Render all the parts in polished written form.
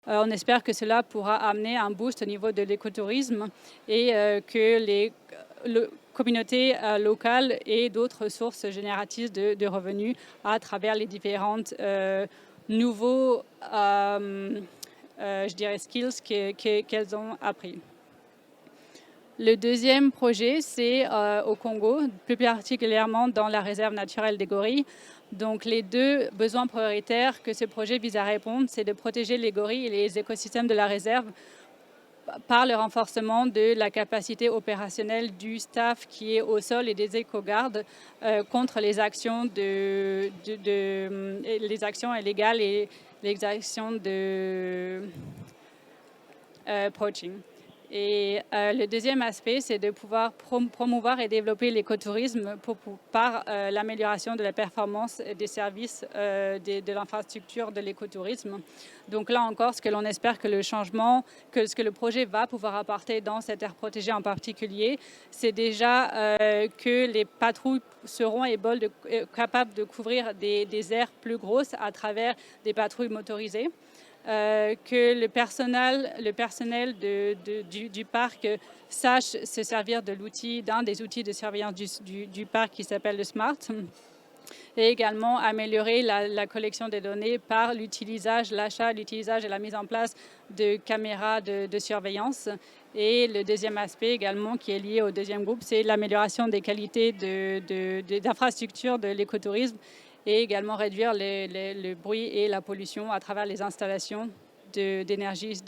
On espère que cela pourra amener un boost au niveau de l'écotourisme et que les communautés locales aient d'autres sources génératrices de revenus à travers les différentes nouveaux je dirais skills qu'elles ont appris. Le deuxième projet, c'est au Congo, plus particulièrement dans la réserve naturelle des gorilles. Donc les deux besoins prioritaires que ce projet vise à répondre, c'est de protéger les gorilles et les écosystèmes de la réserve par le renforcement de la capacité opérationnelle du staff qui est au sol et des éco-gardes contre les actions, les actions illégales et les actions de poaching. Et le deuxième aspect, c'est de pouvoir promouvoir et développer l'écotourisme par l'amélioration de la performance des services de l'infrastructure de l'écotourisme. Donc là encore, ce que l'on espère que le changement, ce que le projet va pouvoir apporter dans cette aire protégée en particulier, c'est déjà que les patrouilles seront capables de couvrir des aires plus grosses à travers des patrouilles motorisées. Que le personnel du parc sache se servir d'un des outils de surveillance du parc qui s'appelle le SMART, et également améliorer la collection des données par l'achat, l'utilisage et la mise en place de caméras de surveillance. Et le deuxième aspect également qui est lié au deuxième groupe, c'est l'amélioration des qualités d'infrastructures de l'écotourisme et également réduire le bruit et la pollution à travers les installations de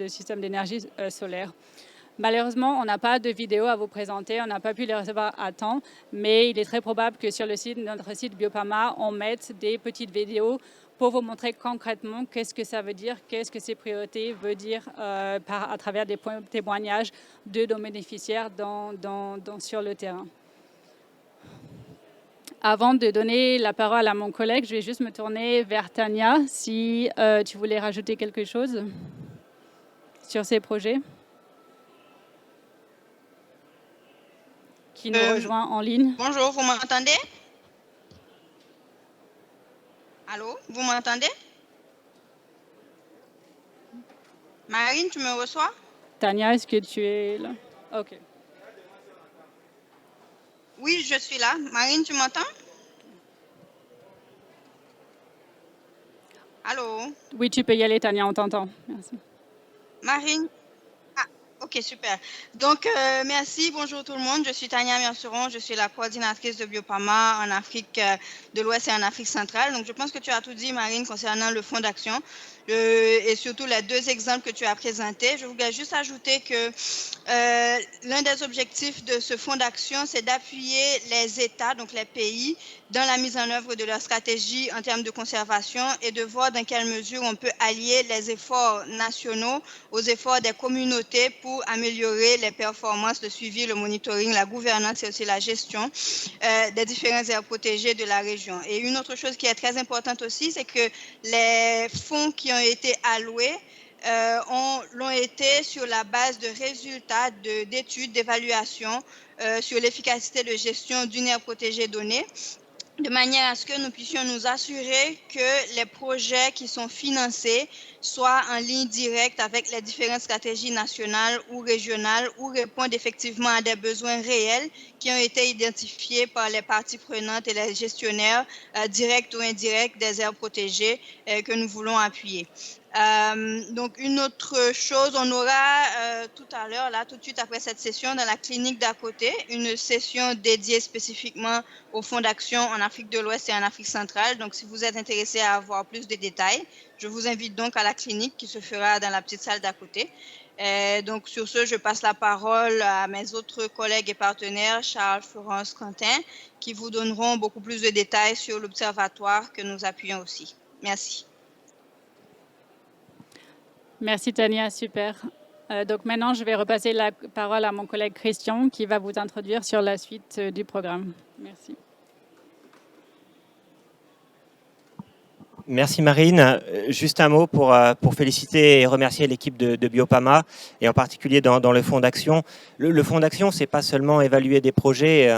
systèmes d'énergie solaire. Malheureusement, on n'a pas de vidéo à vous présenter, on n'a pas pu les recevoir à temps, mais il est très probable que sur notre site Biopama, on mette des petites vidéos pour vous montrer concrètement qu'est-ce que ça veut dire, qu'est-ce que ces priorités veulent dire à travers des témoignages de nos bénéficiaires sur le terrain. Avant de donner la parole à mon collègue, je vais juste me tourner vers Tania, si tu voulais rajouter quelque chose sur ces projets qui nous rejoint en ligne. Bonjour, vous m'entendez? Allô, vous m'entendez? Marine, tu me reçois? Tania, est-ce que tu es là? OK. Oui, je suis là. Marine, tu m'entends? Allô? Oui, tu peux y aller, Tania, on t'entend. Merci. Marine? Ah, ok, super. Donc, merci, bonjour tout le monde. Je suis Tania Merceron, je suis la coordinatrice de Biopama en Afrique de l'Ouest et en Afrique centrale. Donc, je pense que tu as tout dit, Marine, concernant le fonds d'action et surtout les deux exemples que tu as présentés. Je voulais juste ajouter que l'un des objectifs de ce fonds d'action, c'est d'appuyer les États, donc les pays, dans la mise en œuvre de leur stratégie en termes de conservation et de voir dans quelle mesure on peut allier les efforts nationaux aux efforts des communautés pour améliorer les performances, le suivi, le monitoring, la gouvernance et aussi la gestion des différentes aires protégées de la région. Et une autre chose qui est très importante aussi, c'est que les fonds qui ont été alloués l'ont été sur la base de résultats d'études, d'évaluation sur l'efficacité de gestion d'une aire protégée donnée, de manière à ce que nous puissions nous assurer que les projets qui sont financés soient en ligne directe avec les différentes stratégies nationales ou régionales ou répondent effectivement à des besoins réels qui ont été identifiés par les parties prenantes et les gestionnaires directs ou indirects des aires protégées que nous voulons appuyer. Donc, une autre chose, on aura tout à l'heure, là, tout de suite après cette session, dans la clinique d'à côté, une session dédiée spécifiquement au fonds d'action en Afrique de l'Ouest et en Afrique centrale. Donc, si vous êtes intéressé à avoir plus de détails, je vous invite donc à la clinique qui se fera dans la petite salle d'à côté. Donc, sur ce, je passe la parole à mes autres collègues et partenaires, Charles, Florence, Quentin, qui vous donneront beaucoup plus de détails sur l'observatoire que nous appuyons aussi. Merci. Merci Tania, super. Donc maintenant, je vais repasser la parole à mon collègue Christian qui va vous introduire sur la suite du programme. Merci. Merci Marine. Juste un mot pour féliciter et remercier l'équipe de Biopama et en particulier dans le fonds d'action. Le fonds d'action, c'est pas seulement évaluer des projets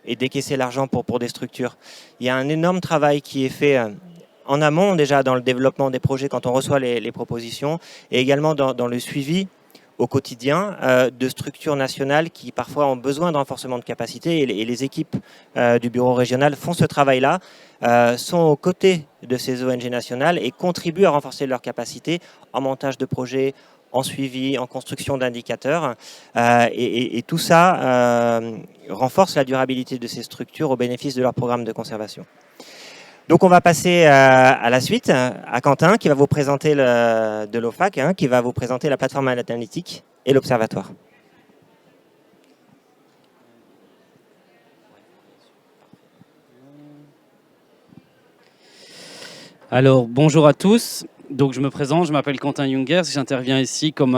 et décaisser l'argent pour des structures. Il y a un énorme travail qui est fait en amont déjà dans le développement des projets quand on reçoit les propositions et également dans le suivi au quotidien de structures nationales qui parfois ont besoin de renforcement de capacité et les équipes du bureau régional font ce travail-là, sont aux côtés de ces ONG nationales et contribuent à renforcer leurs capacités en montage de projets, en suivi, en construction d'indicateurs. Et tout ça renforce la durabilité de ces structures au bénéfice de leur programme de conservation. Donc on va passer à la suite, à Quentin qui va vous présenter de l'OFAC, qui va vous présenter la plateforme analytique et l'observatoire. Alors bonjour à tous, donc je me présente, je m'appelle Quentin Jungers, j'interviens ici comme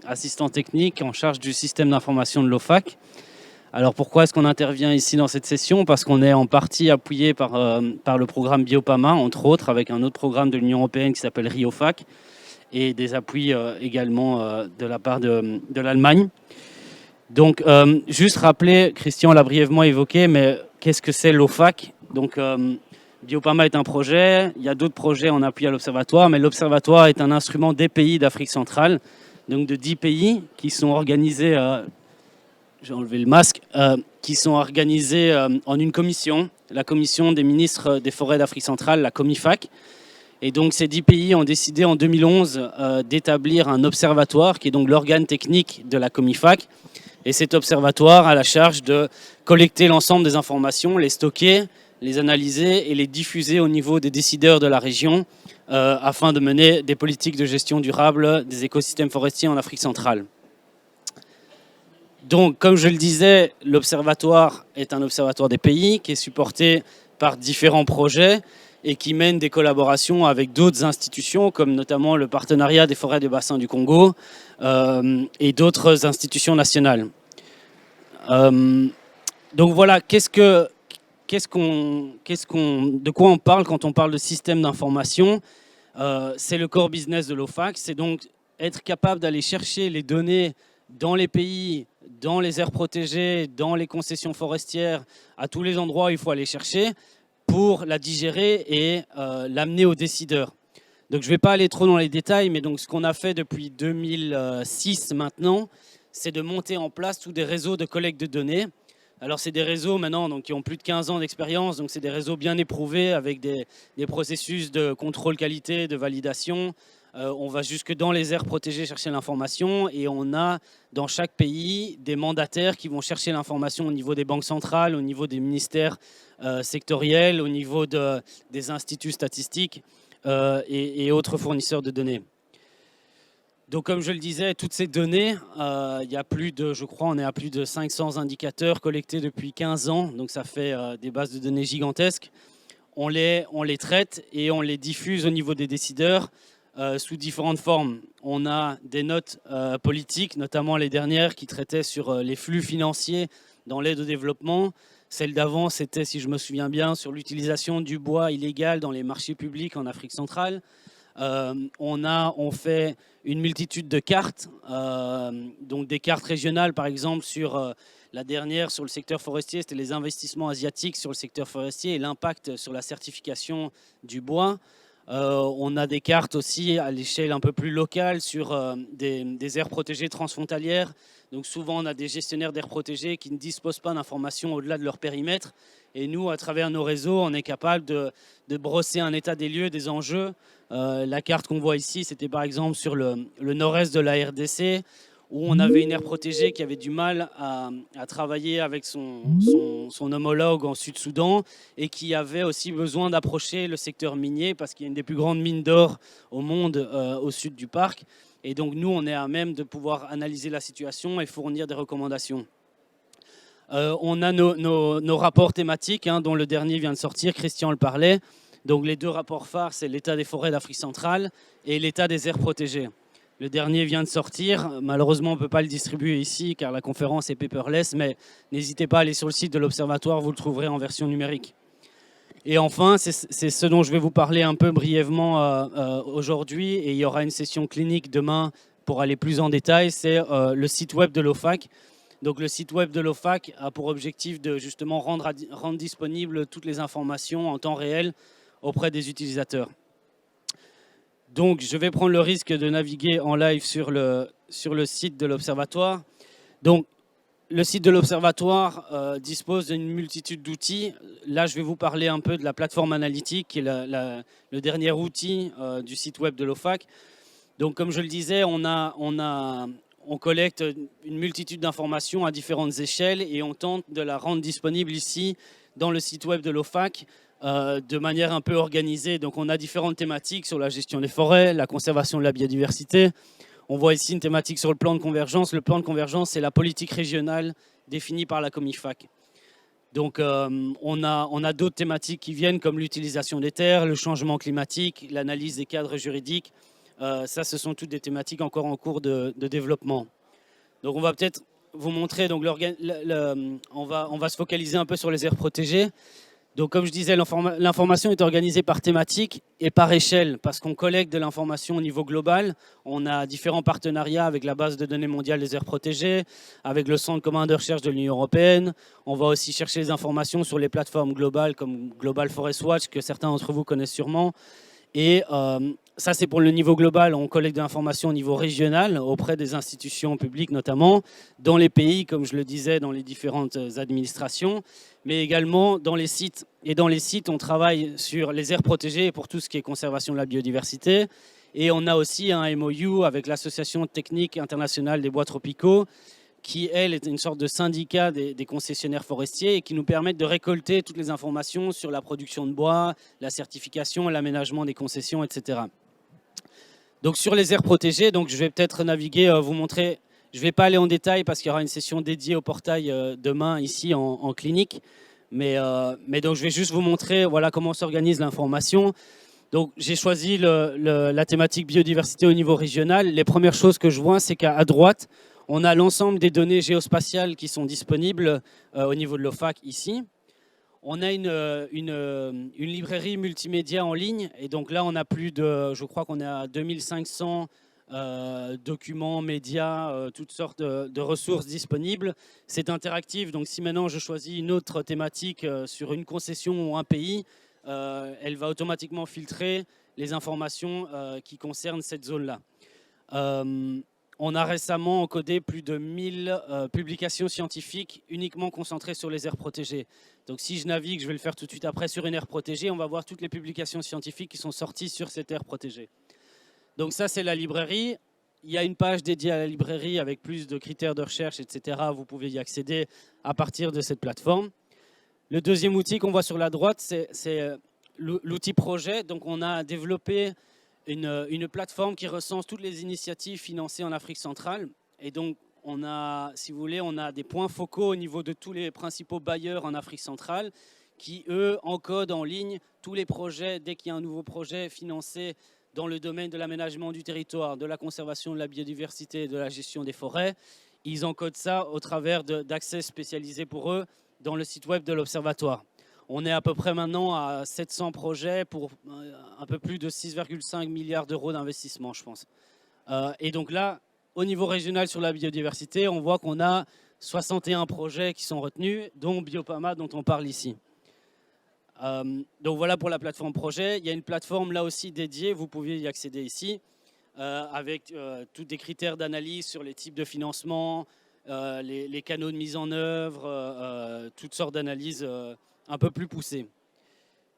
assistant technique en charge du système d'information de l'OFAC. Alors pourquoi est-ce qu'on intervient ici dans cette session? Parce qu'on est en partie appuyé par le programme Biopama, entre autres, avec un autre programme de l'Union européenne qui s'appelle RIOFAC, et des appuis également de la part de l'Allemagne. Donc juste rappeler, Christian l'a brièvement évoqué, mais qu'est-ce que c'est l'OFAC? Donc Biopama est un projet, il y a d'autres projets en appui à l'Observatoire, mais l'Observatoire est un instrument des pays d'Afrique centrale, donc de 10 pays qui sont organisés... j'ai enlevé le masque, qui sont organisés en une commission, la commission des ministres des forêts d'Afrique centrale, la COMIFAC. Et donc ces 10 pays ont décidé en 2011 d'établir un observatoire, qui est donc l'organe technique de la COMIFAC. Et cet observatoire a la charge de collecter l'ensemble des informations, les stocker, les analyser et les diffuser au niveau des décideurs de la région afin de mener des politiques de gestion durable des écosystèmes forestiers en Afrique centrale. Donc, comme je le disais, l'observatoire est un observatoire des pays qui est supporté par différents projets et qui mène des collaborations avec d'autres institutions, comme notamment le partenariat des forêts du bassin du Congo et d'autres institutions nationales. Donc voilà, de quoi on parle quand on parle de système d'information? C'est le core business de l'OFAC, c'est donc être capable d'aller chercher les données dans les pays, dans les aires protégées, dans les concessions forestières, à tous les endroits où il faut aller chercher pour la digérer et l'amener aux décideurs. Donc je ne vais pas aller trop dans les détails, mais donc ce qu'on a fait depuis 2006 maintenant, c'est de monter en place tous des réseaux de collecte de données. Alors c'est des réseaux maintenant donc, qui ont plus de 15 ans d'expérience, donc c'est des réseaux bien éprouvés avec des processus de contrôle qualité, de validation. On va jusque dans les aires protégées chercher l'information et on a dans chaque pays des mandataires qui vont chercher l'information au niveau des banques centrales, au niveau des ministères sectoriels, au niveau des instituts statistiques et autres fournisseurs de données. Donc comme je le disais, toutes ces données, il y a plus de, je crois, on est à plus de 500 indicateurs collectés depuis 15 ans, donc ça fait des bases de données gigantesques. On les traite et on les diffuse au niveau des décideurs sous différentes formes. On a des notes politiques, notamment les dernières qui traitaient sur les flux financiers dans l'aide au développement. Celle d'avant, c'était, si je me souviens bien, sur l'utilisation du bois illégal dans les marchés publics en Afrique centrale. On fait une multitude de cartes, donc des cartes régionales par exemple sur la dernière sur le secteur forestier, c'était les investissements asiatiques sur le secteur forestier et l'impact sur la certification du bois. On a des cartes aussi à l'échelle un peu plus locale sur des aires protégées transfrontalières. Donc souvent on a des gestionnaires d'aires protégées qui ne disposent pas d'informations au-delà de leur périmètre. Et nous, à travers nos réseaux, on est capable de brosser un état des lieux, des enjeux. La carte qu'on voit ici, c'était par exemple sur le nord-est de la RDC, où on avait une aire protégée qui avait du mal à travailler avec son homologue en Sud-Soudan et qui avait aussi besoin d'approcher le secteur minier parce qu'il y a une des plus grandes mines d'or au monde au sud du parc. Et donc nous, on est à même de pouvoir analyser la situation et fournir des recommandations. On a nos rapports thématiques, dont le dernier vient de sortir, Christian le parlait. Donc les deux rapports phares, c'est l'état des forêts d'Afrique centrale et l'état des aires protégées. Le dernier vient de sortir, malheureusement on ne peut pas le distribuer ici car la conférence est paperless, mais n'hésitez pas à aller sur le site de l'Observatoire, vous le trouverez en version numérique. Et enfin, c'est ce dont je vais vous parler un peu brièvement aujourd'hui, et il y aura une session clinique demain pour aller plus en détail, c'est le site web de l'OFAC. Donc le site web de l'OFAC a pour objectif de justement rendre disponibles toutes les informations en temps réel auprès des utilisateurs. Donc, je vais prendre le risque de naviguer en live sur le site de l'Observatoire. Donc, le site de l'Observatoire dispose d'une multitude d'outils. Là, je vais vous parler un peu de la plateforme analytique, qui est le dernier outil du site web de l'OFAC. Donc, comme je le disais, on collecte une multitude d'informations à différentes échelles et on tente de la rendre disponible ici, dans le site web de l'OFAC, de manière un peu organisée. Donc, on a différentes thématiques sur la gestion des forêts, la conservation de la biodiversité. On voit ici une thématique sur le plan de convergence. Le plan de convergence, c'est la politique régionale définie par la Comifac. Donc, on a d'autres thématiques qui viennent, comme l'utilisation des terres, le changement climatique, l'analyse des cadres juridiques. Ça, ce sont toutes des thématiques encore en cours de développement. Donc, on va peut-être vous montrer. Donc, on va se focaliser un peu sur les aires protégées. Donc, comme je disais, l'information est organisée par thématique et par échelle, parce qu'on collecte de l'information au niveau global. On a différents partenariats avec la base de données mondiale des aires protégées, avec le Centre commun de recherche de l'Union européenne. On va aussi chercher des informations sur les plateformes globales comme Global Forest Watch, que certains d'entre vous connaissent sûrement. Et ça, c'est pour le niveau global. On collecte de l'information au niveau régional, auprès des institutions publiques notamment, dans les pays, comme je le disais, dans les différentes administrations, mais également dans les sites. Et dans les sites, on travaille sur les aires protégées pour tout ce qui est conservation de la biodiversité. Et on a aussi un MOU avec l'Association technique internationale des bois tropicaux, qui, elle, est une sorte de syndicat des concessionnaires forestiers et qui nous permettent de récolter toutes les informations sur la production de bois, la certification, l'aménagement des concessions, etc. Donc, sur les aires protégées, donc, je vais peut-être naviguer, vous montrer. Je ne vais pas aller en détail parce qu'il y aura une session dédiée au portail demain ici en clinique. Mais donc, je vais juste vous montrer voilà, comment s'organise l'information. Donc, j'ai choisi la thématique biodiversité au niveau régional. Les premières choses que je vois, c'est qu'à droite, on a l'ensemble des données géospatiales qui sont disponibles au niveau de l'OFAC ici. On a une librairie multimédia en ligne. Et donc là, on a je crois qu'on est à 2500 documents, médias, toutes sortes de ressources disponibles. C'est interactif. Donc si maintenant je choisis une autre thématique sur une concession ou un pays, elle va automatiquement filtrer les informations qui concernent cette zone-là. On a récemment encodé plus de 1000 publications scientifiques uniquement concentrées sur les aires protégées. Donc si je navigue, je vais le faire tout de suite après, sur une aire protégée, on va voir toutes les publications scientifiques qui sont sorties sur cette aire protégée. Donc ça, c'est la librairie. Il y a une page dédiée à la librairie avec plus de critères de recherche, etc. Vous pouvez y accéder à partir de cette plateforme. Le deuxième outil qu'on voit sur la droite, c'est l'outil projet. Donc on a développé une plateforme qui recense toutes les initiatives financées en Afrique centrale. Et donc, si vous voulez, on a des points focaux au niveau de tous les principaux bailleurs en Afrique centrale qui, eux, encodent en ligne tous les projets. Dès qu'il y a un nouveau projet financé dans le domaine de l'aménagement du territoire, de la conservation de la biodiversité et de la gestion des forêts, ils encodent ça au travers d'accès spécialisés pour eux dans le site web de l'Observatoire. On est à peu près maintenant à 700 projets pour un peu plus de 6,5 milliards d'euros d'investissement, je pense. Et donc là, au niveau régional sur la biodiversité, on voit qu'on a 61 projets qui sont retenus, dont Biopama, dont on parle ici. Donc voilà pour la plateforme projet. Il y a une plateforme là aussi dédiée, vous pouvez y accéder ici, avec tous des critères d'analyse sur les types de financement, les canaux de mise en œuvre, toutes sortes d'analyses un peu plus poussées.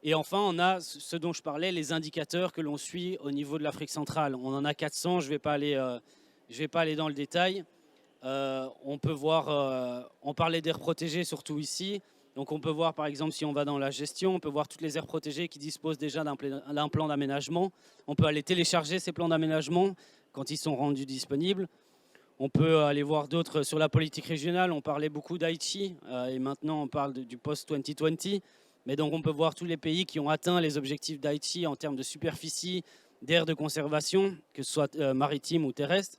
Et enfin, on a ce dont je parlais, les indicateurs que l'on suit au niveau de l'Afrique centrale. On en a 400, je ne vais pas aller dans le détail. On peut voir, on parlait d'aires protégées surtout ici. Donc on peut voir par exemple, si on va dans la gestion, on peut voir toutes les aires protégées qui disposent déjà d'un plan d'aménagement. On peut aller télécharger ces plans d'aménagement quand ils sont rendus disponibles. On peut aller voir d'autres sur la politique régionale. On parlait beaucoup d'Haïti et maintenant on parle du post-2020. Mais donc on peut voir tous les pays qui ont atteint les objectifs d'Haïti en termes de superficie, d'aires de conservation, que ce soit maritime ou terrestre.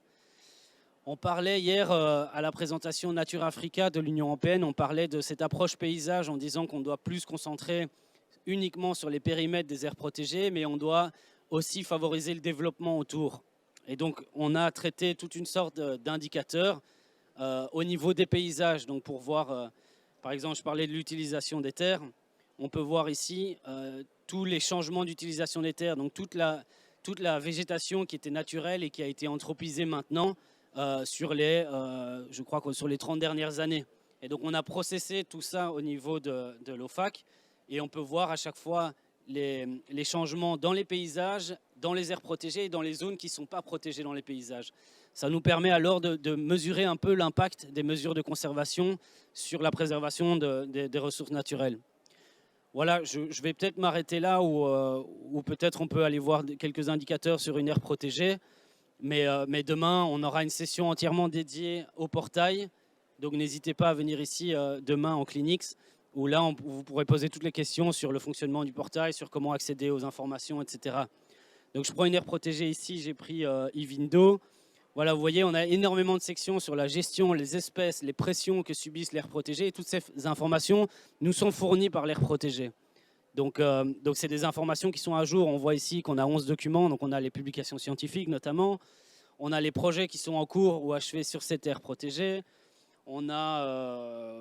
On parlait hier à la présentation Nature Africa de l'Union européenne, on parlait de cette approche paysage en disant qu'on doit plus se concentrer uniquement sur les périmètres des aires protégées, mais on doit aussi favoriser le développement autour. Et donc, on a traité toute une sorte d'indicateurs au niveau des paysages. Donc, pour voir, par exemple, je parlais de l'utilisation des terres. On peut voir ici tous les changements d'utilisation des terres, donc toute la végétation qui était naturelle et qui a été anthropisée maintenant je crois que sur les 30 dernières années. Et donc on a processé tout ça au niveau de l'OFAC et on peut voir à chaque fois les changements dans les paysages, dans les aires protégées et dans les zones qui ne sont pas protégées dans les paysages. Ça nous permet alors de mesurer un peu l'impact des mesures de conservation sur la préservation des ressources naturelles. Voilà, je vais peut-être m'arrêter là ou peut-être on peut aller voir quelques indicateurs sur une aire protégée. Mais demain, on aura une session entièrement dédiée au portail. Donc n'hésitez pas à venir ici demain en Clinix, où là, vous pourrez poser toutes les questions sur le fonctionnement du portail, sur comment accéder aux informations, etc. Donc je prends une aire protégée ici, j'ai pris Ivindo. Voilà, vous voyez, on a énormément de sections sur la gestion, les espèces, les pressions que subissent l'aire protégée. Et toutes ces informations nous sont fournies par l'aire protégée. Donc c'est des informations qui sont à jour. On voit ici qu'on a 11 documents, donc on a les publications scientifiques notamment. On a les projets qui sont en cours ou achevés sur cette aire protégée. On a,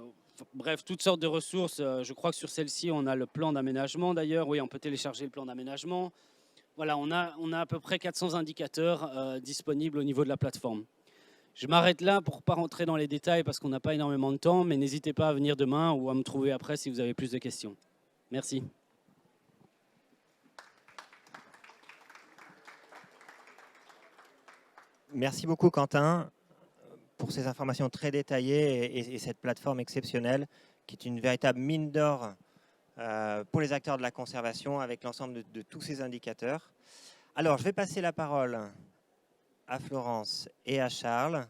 bref, toutes sortes de ressources. Je crois que sur celle-ci, on a le plan d'aménagement d'ailleurs. Oui, on peut télécharger le plan d'aménagement. Voilà, on a à peu près 400 indicateurs disponibles au niveau de la plateforme. Je m'arrête là pour ne pas rentrer dans les détails parce qu'on n'a pas énormément de temps, mais n'hésitez pas à venir demain ou à me trouver après si vous avez plus de questions. Merci. Merci beaucoup Quentin pour ces informations très détaillées et cette plateforme exceptionnelle qui est une véritable mine d'or pour les acteurs de la conservation avec l'ensemble de tous ces indicateurs. Alors, je vais passer la parole à Florence et à Charles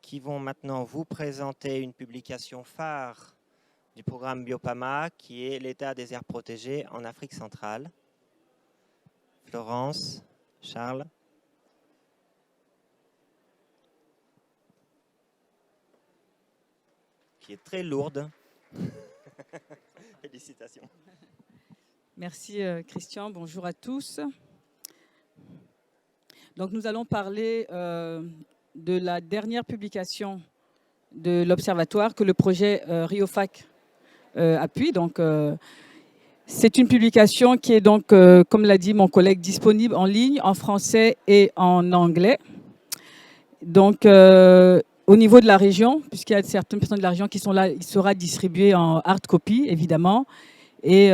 qui vont maintenant vous présenter une publication phare du programme Biopama qui est l'état des aires protégées en Afrique centrale. Florence, Charles. Qui est très lourde. Félicitations. Merci Christian, bonjour à tous. Donc nous allons parler de la dernière publication de l'Observatoire que le projet RioFac appuie. Donc c'est une publication qui est donc, comme l'a dit mon collègue, disponible en ligne, en français et en anglais. Donc au niveau de la région, puisqu'il y a certaines personnes de la région qui sont là, il sera distribué en hard copy, évidemment. Et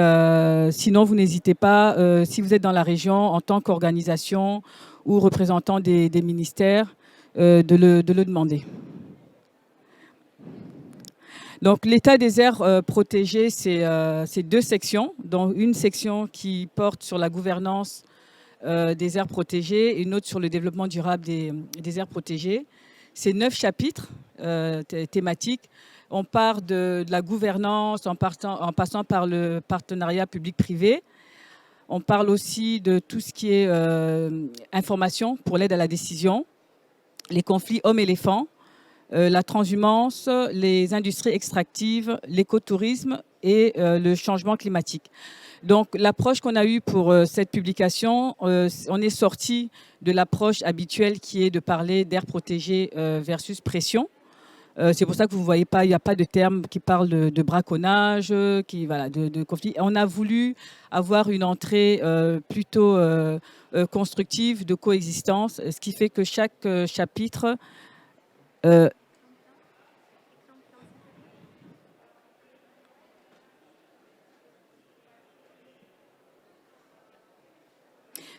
sinon, vous n'hésitez pas, si vous êtes dans la région, en tant qu'organisation ou représentant des ministères, de le demander. Donc, l'état des aires protégées, c'est 2 sections, dont une section qui porte sur la gouvernance des aires protégées et une autre sur le développement durable des aires protégées. C'est 9 chapitres thématiques. On part de la gouvernance en passant par le partenariat public-privé. On parle aussi de tout ce qui est information pour l'aide à la décision, les conflits hommes-éléphants, la transhumance, les industries extractives, l'écotourisme et le changement climatique. Donc l'approche qu'on a eue pour cette publication, on est sorti de l'approche habituelle qui est de parler d'air protégé versus pression. C'est pour ça que vous ne voyez pas, il n'y a pas de terme qui parle de braconnage, de conflit. On a voulu avoir une entrée plutôt constructive de coexistence, ce qui fait que chaque chapitre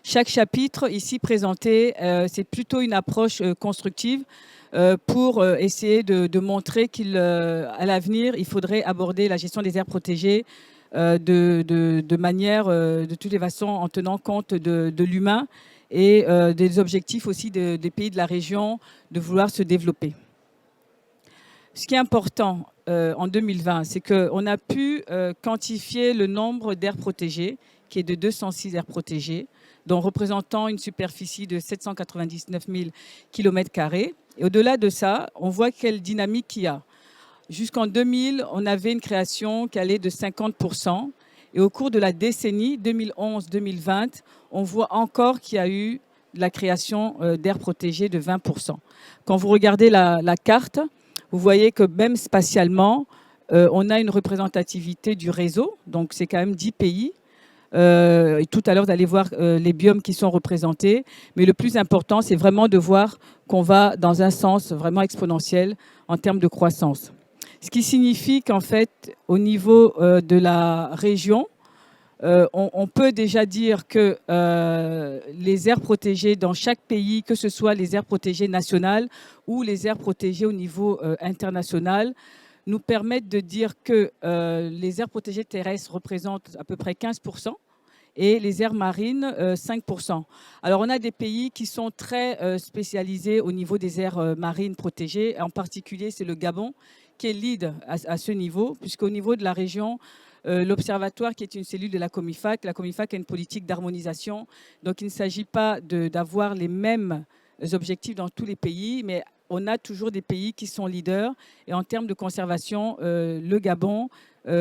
chaque chapitre ici présenté, c'est plutôt une approche constructive pour essayer de montrer qu'à l'avenir, il faudrait aborder la gestion des aires protégées de manière, de toutes les façons, en tenant compte de l'humain et des objectifs aussi des pays de la région de vouloir se développer. Ce qui est important en 2020, c'est qu'on a pu quantifier le nombre d'aires protégées, qui est de 206 aires protégées, dont représentant une superficie de 799 000 km². Et au-delà de ça, on voit quelle dynamique il y a. Jusqu'en 2000, on avait une création qui allait de 50%. Et au cours de la décennie 2011-2020, on voit encore qu'il y a eu de la création d'aires protégées de 20%. Quand vous regardez la carte, vous voyez que même spatialement, on a une représentativité du réseau. Donc, c'est quand même 10 pays. Et tout à l'heure, vous allez voir les biomes qui sont représentés. Mais le plus important, c'est vraiment de voir qu'on va dans un sens vraiment exponentiel en termes de croissance. Ce qui signifie qu'en fait, au niveau de la région, on peut déjà dire que les aires protégées dans chaque pays, que ce soit les aires protégées nationales ou les aires protégées au niveau international, nous permettent de dire que les aires protégées terrestres représentent à peu près 15% et les aires marines 5%. Alors on a des pays qui sont très spécialisés au niveau des aires marines protégées. En particulier, c'est le Gabon qui est lead à ce niveau, puisqu'au niveau de la région, l'Observatoire, qui est une cellule de la Comifac a une politique d'harmonisation. Donc il ne s'agit pas d'avoir les mêmes objectifs dans tous les pays, mais on a toujours des pays qui sont leaders. Et en termes de conservation, le Gabon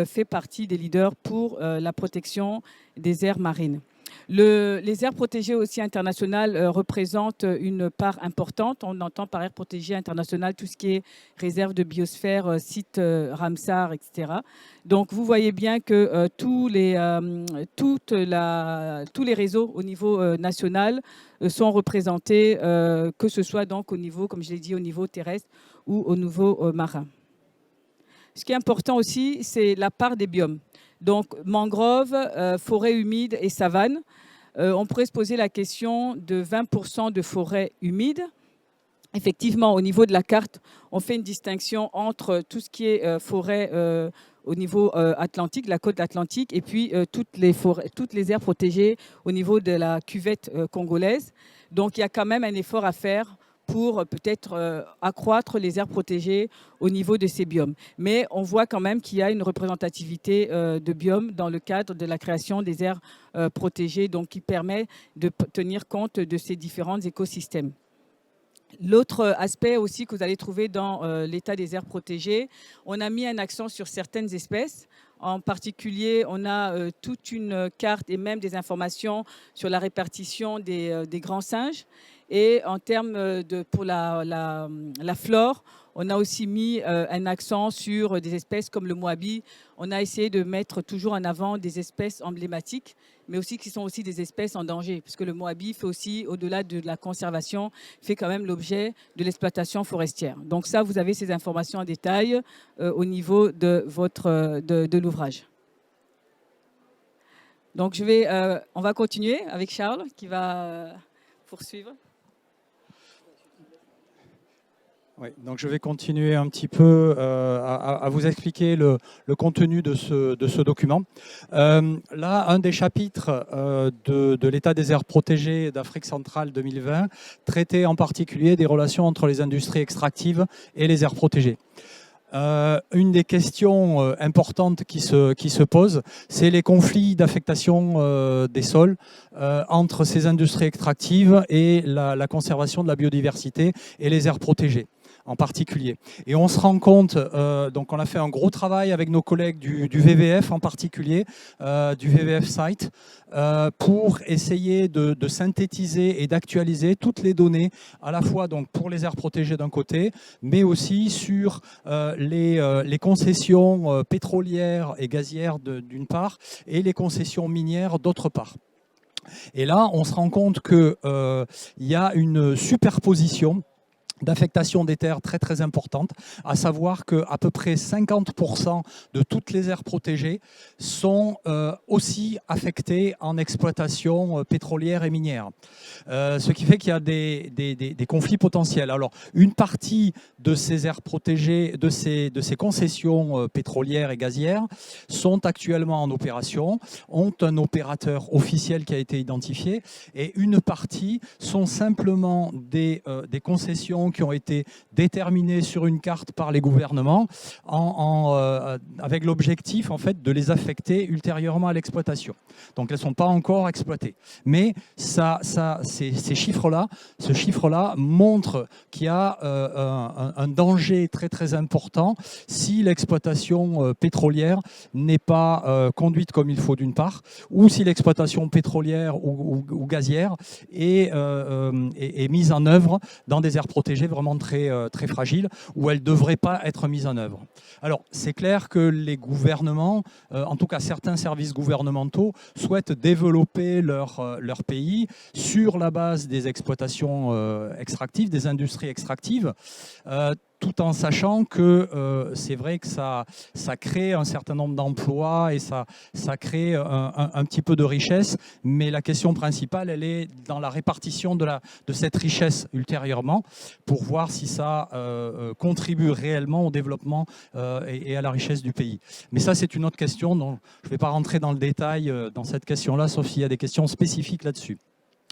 fait partie des leaders pour la protection des aires marines. Les aires protégées aussi internationales représentent une part importante. On entend par aire protégée internationale tout ce qui est réserve de biosphère, site Ramsar, etc. Donc vous voyez bien que tous les réseaux au niveau national sont représentés, que ce soit donc au niveau, comme je l'ai dit, au niveau terrestre ou au niveau marin. Ce qui est important aussi, c'est la part des biomes. Donc, mangroves, forêts humides et savanes. On pourrait se poser la question de 20% de forêts humides. Effectivement, au niveau de la carte, on fait une distinction entre tout ce qui est forêt au niveau atlantique, la côte atlantique, et puis toutes les aires protégées au niveau de la cuvette congolaise. Donc, il y a quand même un effort à faire pour peut-être accroître les aires protégées au niveau de ces biomes. Mais on voit quand même qu'il y a une représentativité de biomes dans le cadre de la création des aires protégées, donc qui permet de tenir compte de ces différents écosystèmes. L'autre aspect aussi que vous allez trouver dans l'état des aires protégées, on a mis un accent sur certaines espèces. En particulier, on a toute une carte et même des informations sur la répartition des grands singes. Et en termes pour la flore, on a aussi mis un accent sur des espèces comme le moabi. On a essayé de mettre toujours en avant des espèces emblématiques, mais aussi qui sont aussi des espèces en danger, puisque le moabi fait aussi, au-delà de la conservation, fait quand même l'objet de l'exploitation forestière. Donc ça, vous avez ces informations en détail au niveau de l'ouvrage. Donc on va continuer avec Charles qui va poursuivre. Oui, donc je vais continuer un petit peu à vous expliquer le contenu de ce document. Là, un des chapitres de l'état des aires protégées d'Afrique centrale 2020 traitait en particulier des relations entre les industries extractives et les aires protégées. Une des questions importantes qui se posent, c'est les conflits d'affectation des sols entre ces industries extractives et la conservation de la biodiversité et les aires protégées en particulier. Et on se rend compte, donc on a fait un gros travail avec nos collègues du VVF en particulier, du VVF Site, pour essayer de synthétiser et d'actualiser toutes les données, à la fois donc pour les aires protégées d'un côté, mais aussi sur les concessions pétrolières et gazières d'une part, et les concessions minières d'autre part. Et là, on se rend compte qu'il y a une superposition d'affectation des terres très très importante, à savoir qu'à peu près 50% de toutes les aires protégées sont aussi affectées en exploitation pétrolière et minière. Ce qui fait qu'il y a des conflits potentiels. Alors, une partie de ces aires protégées, de ces concessions pétrolières et gazières sont actuellement en opération, ont un opérateur officiel qui a été identifié, et une partie sont simplement des concessions qui ont été déterminées sur une carte par les gouvernements avec l'objectif en fait de les affecter ultérieurement à l'exploitation. Donc elles ne sont pas encore exploitées. Mais ces chiffres-là, ce chiffre-là montre qu'il y a un danger très très important si l'exploitation pétrolière n'est pas conduite comme il faut d'une part, ou si l'exploitation pétrolière ou gazière est mise en œuvre dans des aires protégées protégées vraiment très fragiles, où elles ne devraient pas être mises en œuvre. Alors, c'est clair que les gouvernements, en tout cas certains services gouvernementaux, souhaitent développer leur pays sur la base des exploitations extractives, des industries extractives, tout en sachant que c'est vrai que ça crée un certain nombre d'emplois et ça crée un petit peu de richesse, mais la question principale, elle est dans la répartition de cette richesse ultérieurement, pour voir si ça contribue réellement au développement et à la richesse du pays. Mais ça, c'est une autre question, dont je ne vais pas rentrer dans le détail dans cette question-là, sauf s'il y a des questions spécifiques là-dessus.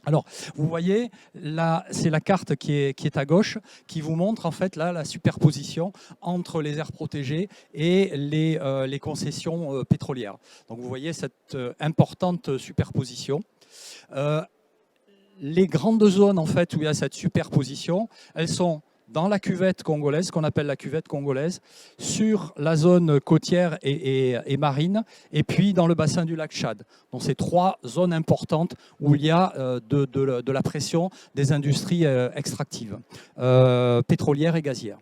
Alors, vous voyez, là, c'est la carte qui est à gauche, qui vous montre en fait là la superposition entre les aires protégées et les concessions pétrolières. Donc, vous voyez cette importante superposition. Les grandes zones en fait où il y a cette superposition, elles sont dans la cuvette congolaise, qu'on appelle la cuvette congolaise, sur la zone côtière et marine, et puis dans le bassin du lac Tchad. Donc c'est 3 zones importantes où il y a de la pression des industries extractives, pétrolières et gazières.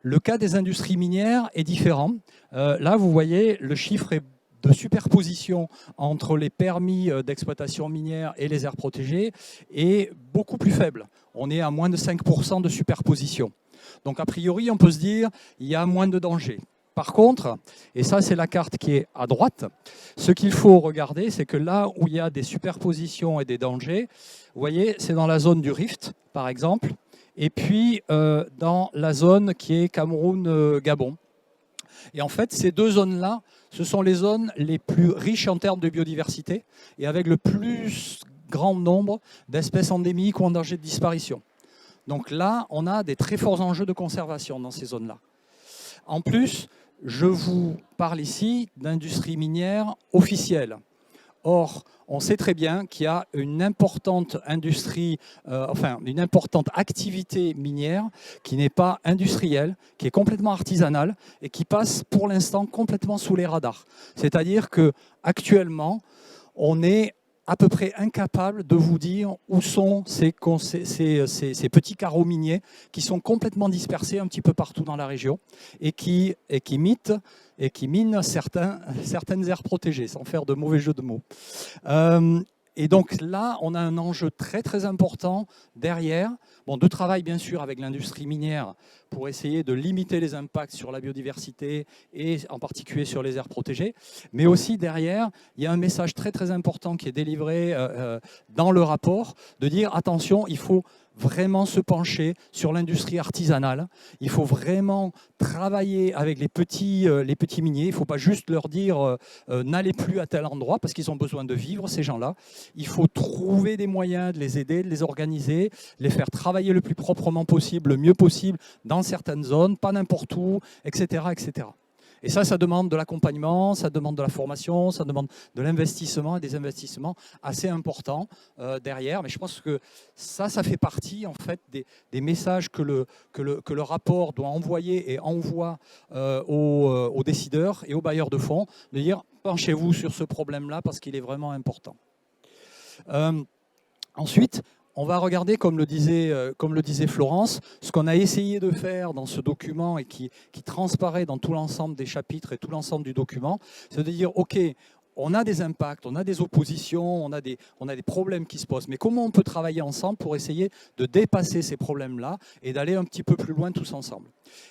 Le cas des industries minières est différent. Là, vous voyez, le chiffre est de superposition entre les permis d'exploitation minière et les aires protégées est beaucoup plus faible. On est à moins de 5% de superposition. Donc a priori, on peut se dire il y a moins de danger. Par contre, et ça c'est la carte qui est à droite, ce qu'il faut regarder, c'est que là où il y a des superpositions et des dangers, vous voyez, c'est dans la zone du Rift, par exemple, et puis dans la zone qui est Cameroun-Gabon. Et en fait, ces 2 zones-là, ce sont les zones les plus riches en termes de biodiversité et avec le plus grand nombre d'espèces endémiques ou en danger de disparition. Donc là, on a des très forts enjeux de conservation dans ces zones-là. En plus, je vous parle ici d'industrie minière officielle. Or, on sait très bien qu'il y a une importante industrie, une importante activité minière qui n'est pas industrielle, qui est complètement artisanale et qui passe pour l'instant complètement sous les radars. C'est-à-dire qu'actuellement, on est à peu près incapable de vous dire où sont ces petits carreaux miniers qui sont complètement dispersés un petit peu partout dans la région et qui minent certaines aires protégées, sans faire de mauvais jeu de mots. Et donc là, on a un enjeu très très important derrière, de travail bien sûr avec l'industrie minière pour essayer de limiter les impacts sur la biodiversité et en particulier sur les aires protégées, mais aussi derrière, il y a un message très très important qui est délivré dans le rapport, de dire attention, il faut vraiment se pencher sur l'industrie artisanale. Il faut vraiment travailler avec les petits miniers. Il ne faut pas juste leur dire n'allez plus à tel endroit parce qu'ils ont besoin de vivre, ces gens-là. Il faut trouver des moyens de les aider, de les organiser, les faire travailler le plus proprement possible, le mieux possible dans certaines zones, pas n'importe où, etc., etc. Et ça demande de l'accompagnement, ça demande de la formation, ça demande de l'investissement et des investissements assez importants derrière. Mais je pense que ça fait partie en fait des messages que le rapport doit envoyer et envoie aux décideurs et aux bailleurs de fonds, de dire penchez-vous sur ce problème-là parce qu'il est vraiment important. Ensuite, on va regarder, comme le disait Florence, ce qu'on a essayé de faire dans ce document et qui transparaît dans tout l'ensemble des chapitres et tout l'ensemble du document, c'est de dire, OK, on a des impacts, on a des oppositions, on a des problèmes qui se posent, mais comment on peut travailler ensemble pour essayer de dépasser ces problèmes-là et d'aller un petit peu plus loin tous ensemble.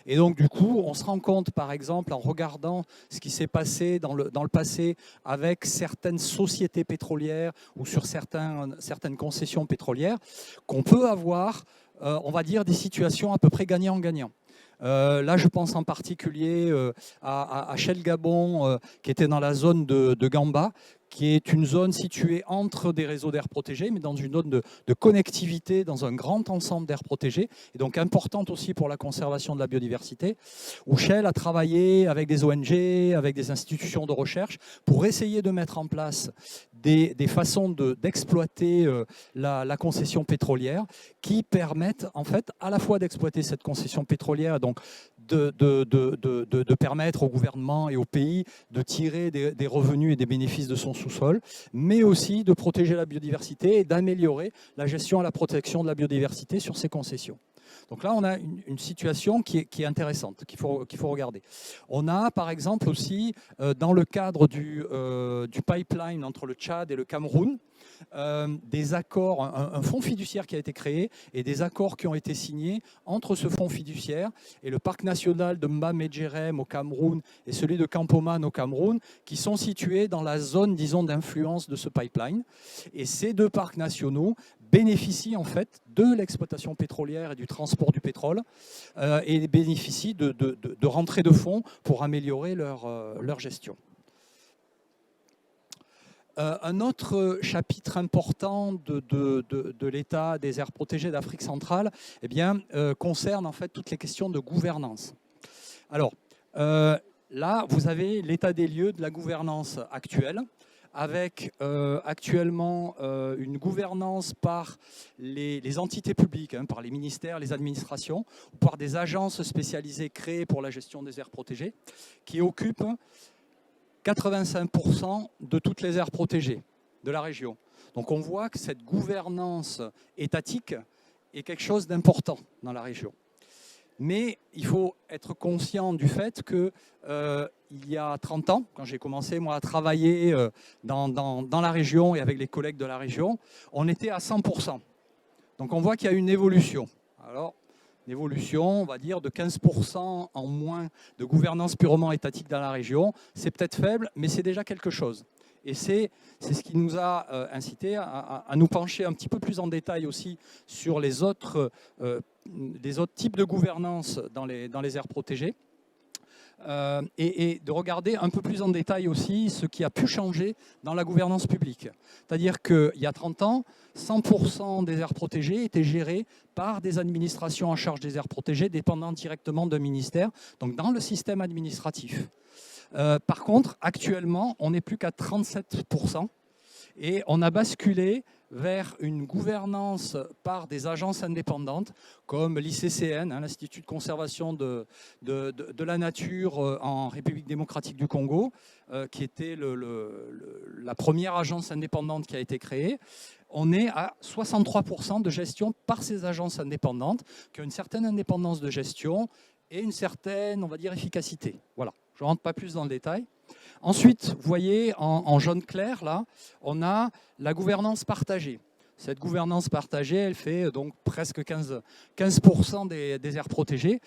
Et donc du coup, on se rend compte, par exemple, en regardant ce qui s'est passé dans le passé avec certaines sociétés pétrolières ou sur certaines concessions pétrolières, qu'on peut avoir, on va dire, des situations à peu près gagnant-gagnant. Là, je pense en particulier à Shell Gabon, qui était dans la zone de Gamba, qui est une zone située entre des réseaux d'aires protégées, mais dans une zone de connectivité, dans un grand ensemble d'aires protégées, et donc importante aussi pour la conservation de la biodiversité, où Shell a travaillé avec des ONG, avec des institutions de recherche, pour essayer de mettre en place des façons d'exploiter la concession pétrolière qui permettent en fait à la fois d'exploiter cette concession pétrolière, donc de permettre au gouvernement et au pays de tirer des revenus et des bénéfices de son sous-sol, mais aussi de protéger la biodiversité et d'améliorer la gestion et la protection de la biodiversité sur ces concessions. Donc là, on a une situation qui est intéressante, qu'il faut regarder. On a par exemple aussi, dans le cadre du pipeline entre le Tchad et le Cameroun, des accords, un fonds fiduciaire qui a été créé et des accords qui ont été signés entre ce fonds fiduciaire et le parc national de Mbamedjerem au Cameroun et celui de Campoman au Cameroun, qui sont situés dans la zone, disons, d'influence de ce pipeline. Et ces deux parcs nationaux bénéficient en fait de l'exploitation pétrolière et du transport du pétrole et bénéficient de rentrées de fonds pour améliorer leur gestion. Un autre chapitre important de l'état des aires protégées d'Afrique centrale, eh bien, concerne en fait toutes les questions de gouvernance. Alors là, vous avez l'état des lieux de la gouvernance actuelle, avec actuellement une gouvernance par les entités publiques, hein, par les ministères, les administrations, ou par des agences spécialisées créées pour la gestion des aires protégées, qui occupent 85% de toutes les aires protégées de la région. Donc on voit que cette gouvernance étatique est quelque chose d'important dans la région. Mais il faut être conscient du fait que il y a 30 ans, quand j'ai commencé moi à travailler dans la région et avec les collègues de la région, on était à 100%. Donc on voit qu'il y a une évolution. Alors, une évolution, on va dire, de 15% en moins de gouvernance purement étatique dans la région. C'est peut-être faible, mais c'est déjà quelque chose. Et c'est ce qui nous a incité à nous pencher un petit peu plus en détail aussi sur les autres types de gouvernance dans les aires protégées. Et de regarder un peu plus en détail aussi ce qui a pu changer dans la gouvernance publique. C'est-à-dire qu'il y a 30 ans, 100% des aires protégées étaient gérées par des administrations en charge des aires protégées, dépendant directement d'un ministère, donc dans le système administratif. Par contre, actuellement, on n'est plus qu'à 37% et on a basculé vers une gouvernance par des agences indépendantes comme l'ICCN, hein, l'Institut de conservation de la nature en République démocratique du Congo, qui était la première agence indépendante qui a été créée. On est à 63% de gestion par ces agences indépendantes qui ont une certaine indépendance de gestion et une certaine, on va dire, efficacité. Voilà, je ne rentre pas plus dans le détail. Ensuite, vous voyez en jaune clair, là, on a la gouvernance partagée. Cette gouvernance partagée, elle fait donc presque 15% des aires protégées.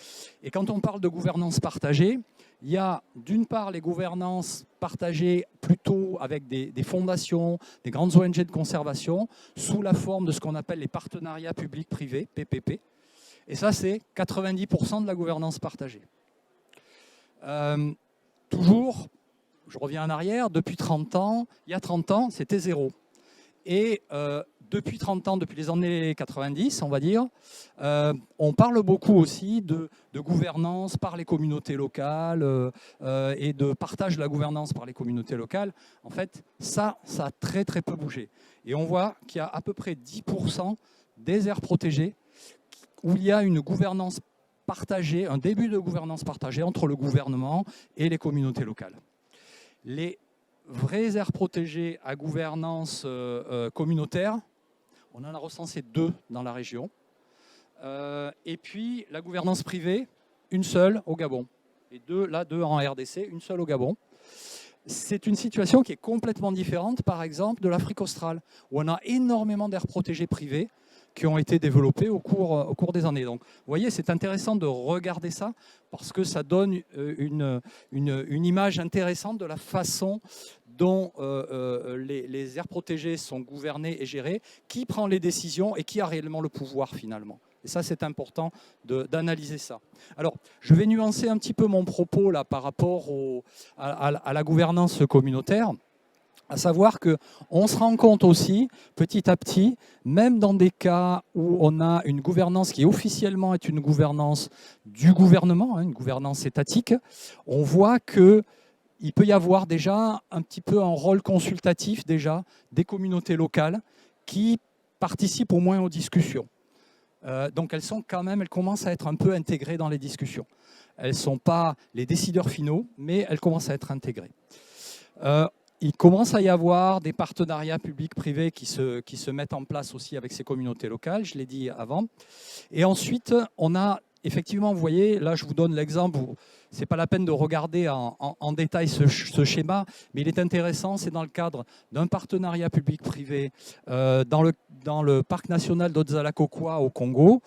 Et quand on parle de gouvernance partagée, il y a d'une part les gouvernances partagées plutôt avec des fondations, des grandes ONG de conservation, sous la forme de ce qu'on appelle les partenariats publics-privés, PPP. Et ça, c'est 90% de la gouvernance partagée. Toujours, je reviens en arrière, depuis 30 ans, il y a 30 ans, c'était zéro. Et depuis 30 ans, depuis les années 90, on va dire, on parle beaucoup aussi de gouvernance par les communautés locales et de partage de la gouvernance par les communautés locales. En fait, ça a très très peu bougé. Et on voit qu'il y a à peu près 10% des aires protégées où il y a une gouvernance partagée, un début de gouvernance partagée entre le gouvernement et les communautés locales. Les vraies aires protégées à gouvernance communautaire, on en a recensé 2 dans la région. Et puis la gouvernance privée, une seule au Gabon. Et 2 en RDC, une seule au Gabon. C'est une situation qui est complètement différente, par exemple, de l'Afrique australe, où on a énormément d'aires protégées privées qui ont été développées au cours des années. Donc, vous voyez, c'est intéressant de regarder ça parce que ça donne une image intéressante de la façon dont les aires protégées sont gouvernées et gérées, qui prend les décisions et qui a réellement le pouvoir finalement. Et ça, c'est important d'analyser ça. Alors, je vais nuancer un petit peu mon propos là, par rapport à la gouvernance communautaire. À savoir qu'on se rend compte aussi, petit à petit, même dans des cas où on a une gouvernance qui officiellement est une gouvernance du gouvernement, hein, une gouvernance étatique, on voit qu'il peut y avoir déjà un petit peu un rôle consultatif déjà des communautés locales qui participent au moins aux discussions. Donc elles commencent à être un peu intégrées dans les discussions. Elles ne sont pas les décideurs finaux, mais elles commencent à être intégrées. il commence à y avoir des partenariats publics-privés qui se mettent en place aussi avec ces communautés locales, je l'ai dit avant. Et ensuite, on a effectivement, vous voyez, là je vous donne l'exemple, ce n'est pas la peine de regarder en détail ce schéma, mais il est intéressant, c'est dans le cadre d'un partenariat public-privé dans le parc national d'Odzalakokwa au Congo,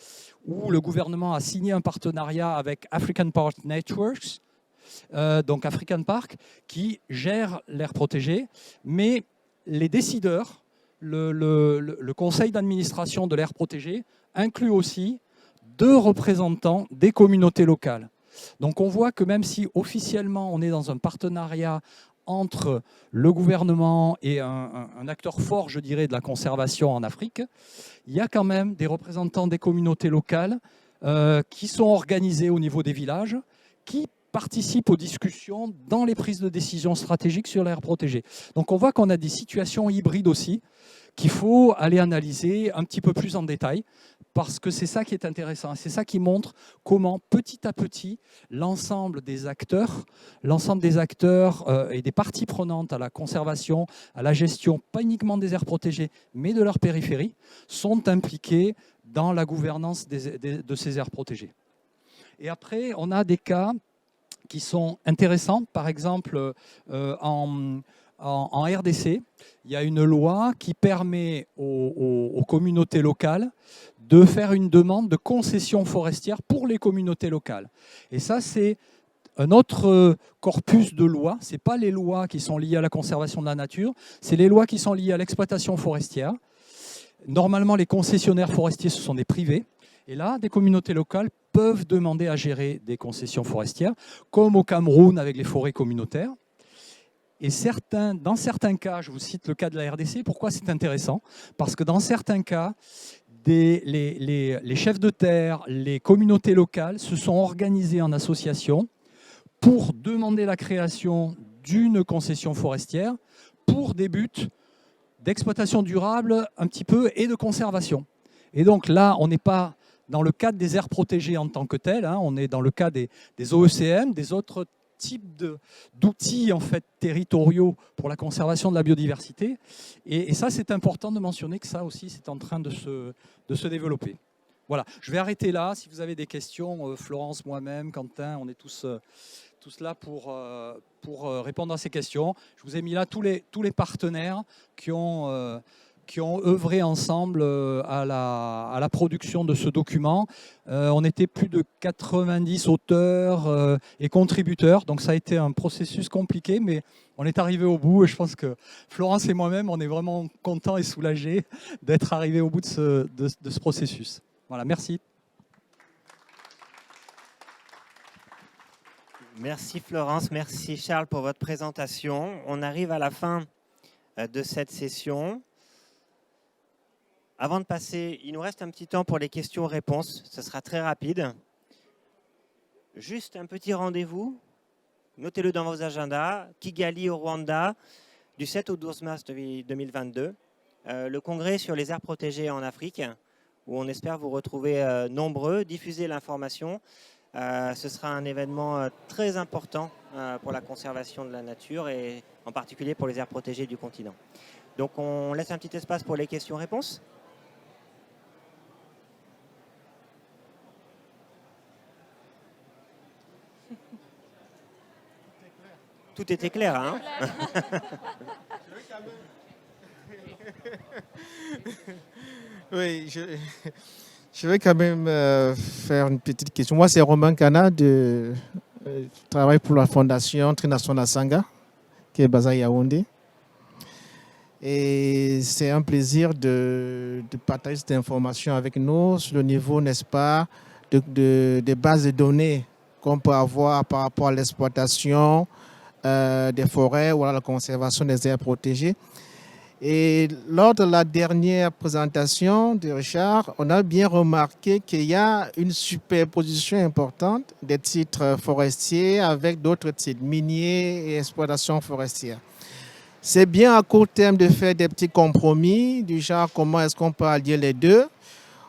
où le gouvernement a signé un partenariat avec African Park Networks, donc African Park, qui gère l'aire protégée, mais les décideurs, le conseil d'administration de l'aire protégée, inclut aussi 2 représentants des communautés locales. Donc on voit que même si officiellement on est dans un partenariat entre le gouvernement et un acteur fort, je dirais, de la conservation en Afrique, il y a quand même des représentants des communautés locales qui sont organisés au niveau des villages, qui participent aux discussions dans les prises de décision stratégiques sur l'aire protégée. Donc on voit qu'on a des situations hybrides aussi qu'il faut aller analyser un petit peu plus en détail, parce que c'est ça qui est intéressant, c'est ça qui montre comment petit à petit l'ensemble des acteurs et des parties prenantes à la conservation, à la gestion, pas uniquement des aires protégées, mais de leur périphérie, sont impliqués dans la gouvernance de ces aires protégées. Et après, on a des cas qui sont intéressants, par exemple en RDC, il y a une loi qui permet aux communautés locales de faire une demande de concession forestière pour les communautés locales. Et ça, c'est un autre corpus de lois. Ce n'est pas les lois qui sont liées à la conservation de la nature, c'est les lois qui sont liées à l'exploitation forestière. Normalement, les concessionnaires forestiers, ce sont des privés. Et là, des communautés locales peuvent demander à gérer des concessions forestières, comme au Cameroun avec les forêts communautaires. Et dans certains cas, je vous cite le cas de la RDC, pourquoi c'est intéressant? Parce que dans certains cas, les chefs de terre, les communautés locales se sont organisés en association pour demander la création d'une concession forestière pour des buts d'exploitation durable un petit peu et de conservation. Et donc là, on n'est pas dans le cadre des aires protégées en tant que telles, hein, on est dans le cas des OECM, des autres types d'outils en fait, territoriaux pour la conservation de la biodiversité. Et ça, c'est important de mentionner que ça aussi, c'est en train de se développer. Voilà, je vais arrêter là. Si vous avez des questions, Florence, moi-même, Quentin, on est tous là pour répondre à ces questions. Je vous ai mis là tous les partenaires qui ont œuvré ensemble à la production de ce document. On était plus de 90 auteurs et contributeurs, donc ça a été un processus compliqué, mais on est arrivé au bout et je pense que Florence et moi-même, on est vraiment contents et soulagés d'être arrivés au bout de ce processus. Voilà, merci. Merci Florence, merci Charles pour votre présentation. On arrive à la fin de cette session. Avant de passer, il nous reste un petit temps pour les questions-réponses. Ce sera très rapide. Juste un petit rendez-vous. Notez-le dans vos agendas. Kigali au Rwanda, du 7 au 12 mars 2022. Le congrès sur les aires protégées en Afrique, où on espère vous retrouver nombreux, diffuser l'information. Ce sera un événement très important pour la conservation de la nature et en particulier pour les aires protégées du continent. Donc on laisse un petit espace pour les questions-réponses. Tout était clair, hein? Oui, je vais quand même faire une petite question. Moi, c'est Romain Cana, je travaille pour la Fondation Trinational Sangha, qui est basée à Yaoundé. Et c'est un plaisir de partager cette information avec nous sur le niveau, n'est-ce pas, des bases de données qu'on peut avoir par rapport à l'exploitation des forêts ou à la conservation des aires protégées. Et lors de la dernière présentation de Richard, on a bien remarqué qu'il y a une superposition importante des titres forestiers avec d'autres titres miniers et exploitation forestière. C'est bien à court terme de faire des petits compromis, du genre comment est-ce qu'on peut allier les deux,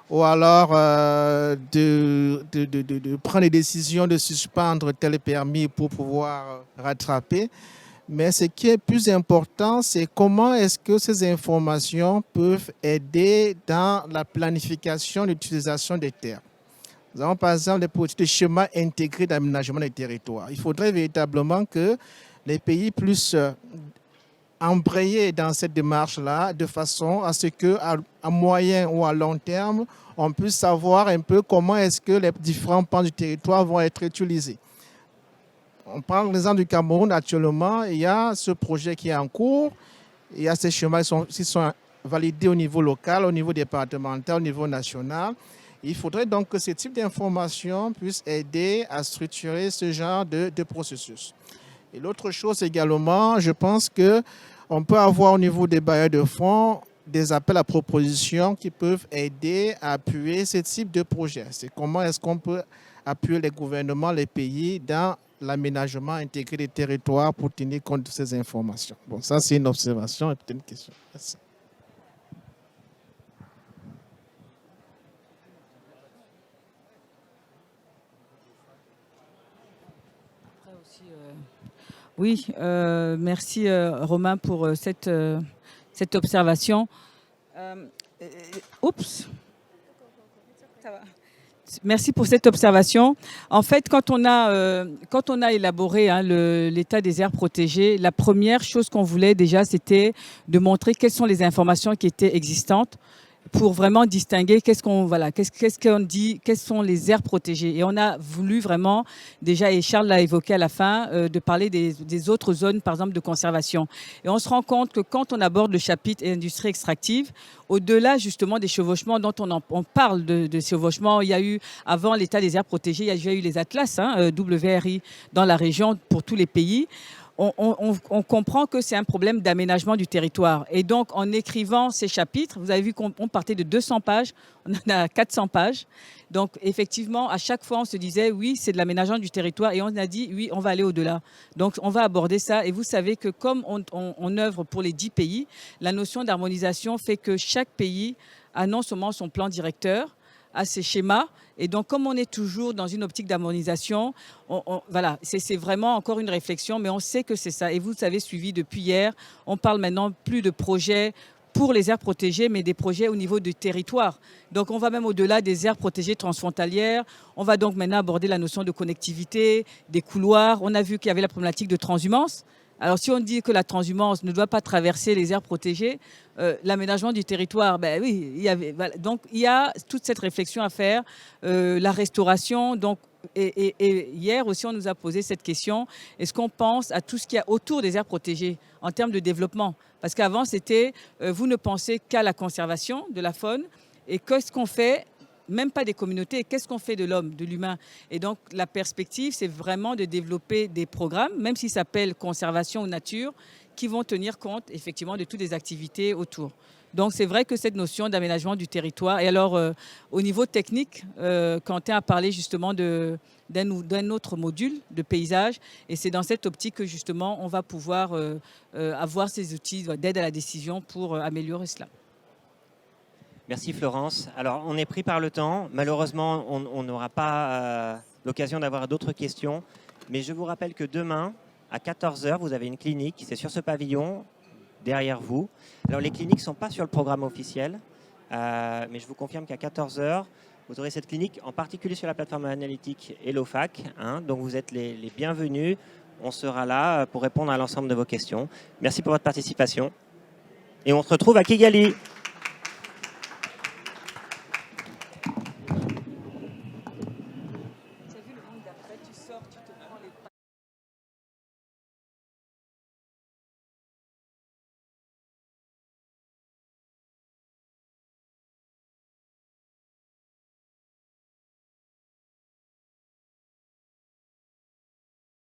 ou alors de prendre les décisions de suspendre tel permis pour pouvoir rattraper. Mais ce qui est plus important, c'est comment est-ce que ces informations peuvent aider dans la planification de l'utilisation des terres. Nous avons par exemple des politiques de schéma intégré d'aménagement des territoires. Il faudrait véritablement que les pays puissent embrayer dans cette démarche-là de façon à ce qu'à moyen ou à long terme, on puisse savoir un peu comment est-ce que les différents pans du territoire vont être utilisés. On prend l'exemple du Cameroun actuellement, il y a ce projet qui est en cours, il y a ces schémas qui sont validés au niveau local, au niveau départemental, au niveau national. Il faudrait donc que ce type d'informations puisse aider à structurer ce genre de processus. Et l'autre chose également, je pense qu'on peut avoir au niveau des bailleurs de fonds des appels à propositions qui peuvent aider à appuyer ce type de projet. C'est comment est-ce qu'on peut appuyer les gouvernements, les pays dans l'aménagement intégré des territoires pour tenir compte de ces informations. Bon, ça c'est une observation et peut-être une question. Merci. Oui, merci Romain pour cette observation. Oups. Ça va. Merci pour cette observation. En fait, quand on a élaboré l'état des aires protégées, la première chose qu'on voulait déjà, c'était de montrer quelles sont les informations qui étaient existantes pour vraiment distinguer qu'est-ce qu'on dit, quelles sont les aires protégées. Et on a voulu vraiment, déjà, et Charles l'a évoqué à la fin, de parler des autres zones, par exemple, de conservation. Et on se rend compte que quand on aborde le chapitre industrie extractive, au-delà justement des chevauchements dont on parle de chevauchements, il y a eu, avant l'état des aires protégées, il y a déjà eu les atlas, WRI, dans la région pour tous les pays. On comprend que c'est un problème d'aménagement du territoire. Et donc, en écrivant ces chapitres, vous avez vu qu'on partait de 200 pages, on en a 400 pages. Donc, effectivement, à chaque fois, on se disait, oui, c'est de l'aménagement du territoire. Et on a dit, oui, on va aller au-delà. Donc, on va aborder ça. Et vous savez que comme on œuvre pour les 10 pays, la notion d'harmonisation fait que chaque pays a non seulement son plan directeur, à ces schémas. Et donc, comme on est toujours dans une optique d'harmonisation, voilà, c'est vraiment encore une réflexion, mais on sait que c'est ça. Et vous avez suivi depuis hier, on parle maintenant plus de projets pour les aires protégées, mais des projets au niveau du territoire. Donc, on va même au-delà des aires protégées transfrontalières. On va donc maintenant aborder la notion de connectivité, des couloirs. On a vu qu'il y avait la problématique de transhumance. Alors, si on dit que la transhumance ne doit pas traverser les aires protégées, l'aménagement du territoire, ben oui, voilà. Donc il y a toute cette réflexion à faire, la restauration. Donc, et hier aussi, on nous a posé cette question, est-ce qu'on pense à tout ce qu'il y a autour des aires protégées en termes de développement? Parce qu'avant, c'était, vous ne pensez qu'à la conservation de la faune, et qu'est-ce qu'on fait? Même pas des communautés, qu'est-ce qu'on fait de l'homme, de l'humain? Et donc, la perspective, c'est vraiment de développer des programmes, même s'ils s'appellent conservation ou nature, qui vont tenir compte, effectivement, de toutes les activités autour. Donc, c'est vrai que cette notion d'aménagement du territoire, et alors, au niveau technique, Quentin a parlé justement d'un autre module de paysage, et c'est dans cette optique que, justement, on va pouvoir avoir ces outils d'aide à la décision pour améliorer cela. Merci Florence. Alors, on est pris par le temps. Malheureusement, on n'aura pas l'occasion d'avoir d'autres questions. Mais je vous rappelle que demain, à 14 h, vous avez une clinique. C'est sur ce pavillon, derrière vous. Alors, les cliniques ne sont pas sur le programme officiel. Mais je vous confirme qu'à 14 h, vous aurez cette clinique, en particulier sur la plateforme analytique Hellofac. Donc, vous êtes les bienvenus. On sera là pour répondre à l'ensemble de vos questions. Merci pour votre participation. Et on se retrouve à Kigali.